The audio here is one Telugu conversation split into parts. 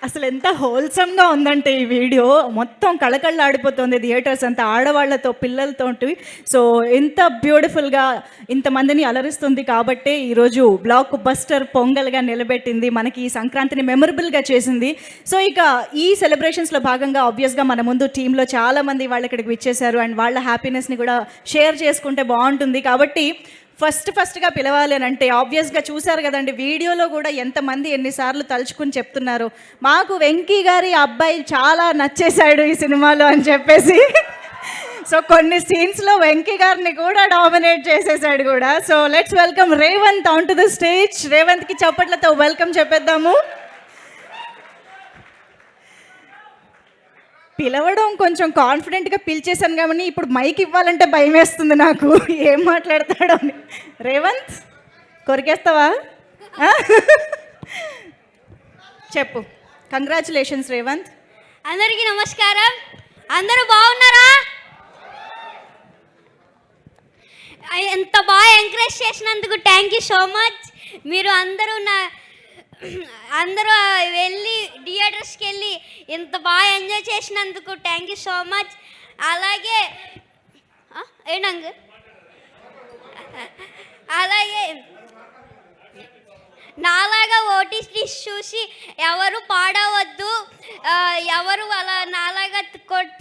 అసలు ఎంత హోల్సమ్‌గా ఉందంటే ఈ వీడియో మొత్తం కళకళలాడిపోతుంది థియేటర్స్ అంతా ఆడవాళ్ళతో, పిల్లలతోటి. సో ఎంత బ్యూటిఫుల్‌గా ఇంతమందిని అలరిస్తుంది కాబట్టే ఈరోజు బ్లాక్ బస్టర్ పొంగల్‌గా నిలబెట్టింది. మనకి ఈ సంక్రాంతిని మెమరబుల్‌గా చేసింది. సో ఇక ఈ సెలబ్రేషన్స్‌లో భాగంగా ఆబ్వియస్‌గా మన ముందు టీమ్‌లో చాలామంది వాళ్ళు ఇక్కడికి విచ్చేశారు. అండ్ వాళ్ళ హ్యాపీనెస్‌ని కూడా షేర్ చేసుకుంటే బాగుంటుంది. కాబట్టి ఫస్ట్గా పిలవాలి అని అంటే ఆబ్వియస్గా చూశారు కదండి వీడియోలో కూడా ఎంతమంది ఎన్నిసార్లు తలుచుకుని చెప్తున్నారు మాకు వెంకీ గారి అబ్బాయి చాలా నచ్చేశాడు ఈ సినిమాలో అని చెప్పేసి. సో కొన్ని సీన్స్లో వెంకీ గారిని కూడా డామినేట్ చేసేసాడు కూడా. So let's welcome Revanth on to the stage. రేవంత్కి చప్పట్లతో వెల్కమ్ చెప్పేద్దాము. పిలవడం కొంచెం కాన్ఫిడెంట్గా పిలిచేశాను కానీ ఇప్పుడు మైక్ ఇవ్వాలంటే భయం వేస్తుంది నాకు, ఏం మాట్లాడతాడో అని. రేవంత్ కొరికేస్తావా? చెప్పు. కంగ్రాచులేషన్స్ రేవంత్. అందరికీ నమస్కారం. అందరూ బాగున్నారా? ఎంత బాగా ఎంకరేజ్ చేసినందుకు థ్యాంక్ యూ సో మచ్. మీరు అందరూ వెళ్ళి థియేటర్స్కి వెళ్ళి ఇంత బాగా ఎంజాయ్ చేసినందుకు థ్యాంక్ యూ సో మచ్. అలాగే ఏంటంగ్ అలాగే నాలాగా ఓటీటీ చూసి ఎవరు పాడవద్దు, ఎవరు అలా నాలాగా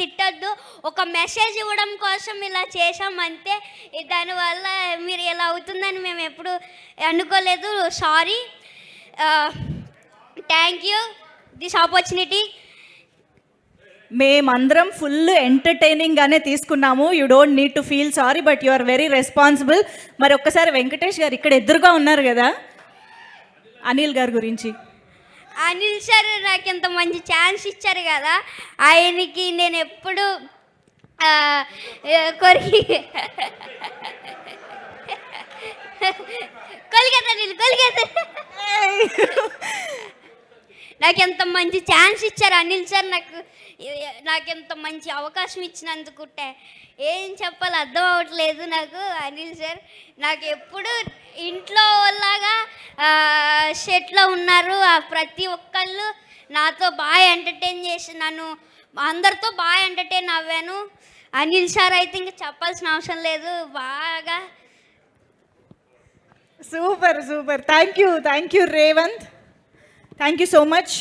తిట్టద్దు. ఒక మెసేజ్ ఇవ్వడం కోసం ఇలా చేసామంతే. దానివల్ల మీరు ఇలా అవుతుందని మేము ఎప్పుడు అనుకోలేదు. Sorry. Thank you this opportunity. మేమందరం ఫుల్ ఎంటర్టైనింగ్గానే తీసుకున్నాము. You don't need to feel sorry, but you are very responsible. మరి ఒక్కసారి వెంకటేష్ గారు ఇక్కడ ఎదురుగా ఉన్నారు కదా, అనిల్ గారి గురించి. అనిల్ సార్ నాకు ఇంత మంచి ఛాన్స్ ఇచ్చారు కదా, ఆయనకి నేను ఎప్పుడు నాకు ఎంత మంచి ఛాన్స్ ఇచ్చారు అనిల్ సార్. నాకు ఎంత మంచి అవకాశం ఇచ్చినందుకు ఏం చెప్పాలి అర్థం అవ్వట్లేదు నాకు. అనిల్ సార్ నాకు ఎప్పుడు ఇంట్లో లాగా సెట్లో ఉన్నారు. ప్రతి ఒక్కళ్ళు నాతో బాగా ఎంటర్టైన్ చేసి నన్ను అందరితో బాగా ఎంటర్టైన్ అవ్వాను. అనిల్ సార్ అయితే ఇంకా చెప్పాల్సిన అవసరం లేదు. బాగా super super. Thank you Revanth. Thank you so much.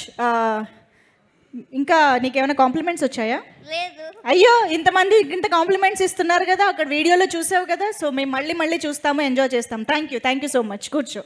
ఇంకా నీకేమైనా కాంప్లిమెంట్స్ వచ్చాయా? లేదు. అయ్యో, ఇంత కాంప్లిమెంట్స్ ఇస్తున్నారు కదా, అక్కడ వీడియోలో చూసావు కదా. సో మేము మళ్ళీ చూస్తాము, ఎంజాయ్ చేస్తాం. Thank you so much. కూర్చో.